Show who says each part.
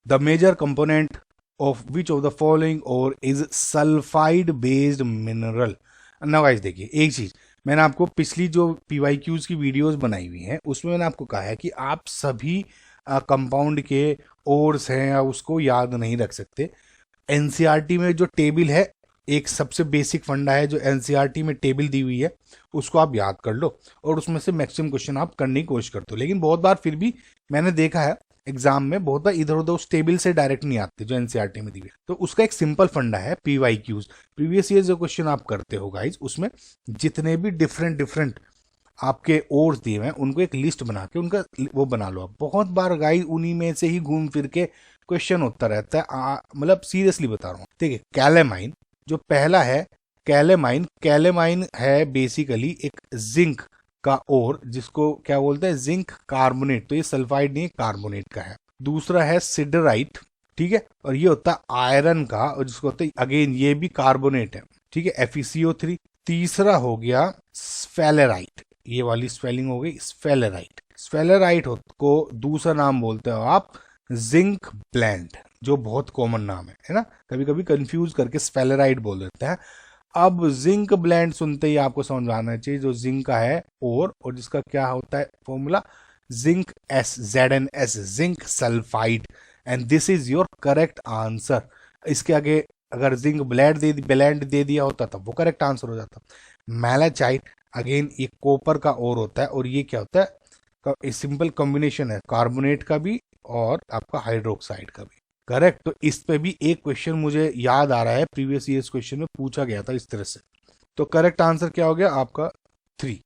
Speaker 1: The major component of which of the following ore is sulphide based mineral. ना guys देखिए एक चीज, मैंने आपको पिछली जो पीवाईक्यूज की वीडियोस बनाई हुई हैं उसमें मैंने आपको कहा है कि आप सभी कंपाउंड के ओर्स हैं या उसको याद नहीं रख सकते। एनसीईआरटी में जो टेबल है, एक सबसे बेसिक फंडा है जो एनसीईआरटी में टेबल दी हुई है, उसको आप याद कर लो और उसमें से मैक्सिमम क्वेश्चन आप करने की कोशिश करते हो। लेकिन बहुत बार फिर भी मैंने देखा है एग्जाम में बहुत बार इधर उधर उस टेबल से डायरेक्ट नहीं आते जो एनसीईआरटी में दी हुई है। तो उसका एक सिंपल फंडा है पीवाईक्यूज, प्रीवियस ईयर जो क्वेश्चन आप करते हो गाइज, उसमें जितने भी डिफरेंट डिफरेंट आपके ओर्स दिए हुए हैं उनको एक लिस्ट बना के उनका वो बना लो आप। बहुत बार गाइस उन्हीं में से ही घूम फिर के क्वेश्चन होता रहता है। मतलब सीरियसली बता रहा हूँ। ठीक है, कैलेमाइन जो पहला है, कैलेमाइन, कैलेमाइन है बेसिकली एक जिंक का ओर, जिसको क्या बोलते हैं, जिंक कार्बोनेट। तो ये सल्फाइड नहीं, कार्बोनेट का है। दूसरा है सिडराइट, ठीक है, और ये होता है आयरन का, और जिसको होता है अगेन ये भी कार्बोनेट है, ठीक है, FeCO3। तीसरा हो गया स्फेलेराइट, ये वाली स्पेलिंग हो गई स्फेलेराइट। स्फेलेराइट को दूसरा नाम बोलते हो आप जिंक ब्लेंड, जो बहुत कॉमन नाम है ना, कभी कभी कंफ्यूज करके स्फेलेराइट बोल देते हैं। अब जिंक ब्लेंड सुनते ही आपको समझ में आना चाहिए जो जिंक का है और जिसका क्या होता है formula, zinc ZnS, zinc sulphide, and this is your correct answer. इसके आगे अगर जिंक ब्लेंड दे दिया होता तब वो करेक्ट आंसर हो जाता। मैलाचाइट, अगेन ये कॉपर का ओर होता है, और ये क्या होता है, सिंपल कॉम्बिनेशन है कार्बोनेट का भी और आपका हाइड्रोक्साइड का भी। करेक्ट। तो इस पे भी एक क्वेश्चन मुझे याद आ रहा है प्रीवियस ईयर्स क्वेश्चन में पूछा गया था इस तरह से। तो करेक्ट आंसर क्या हो गया आपका 3।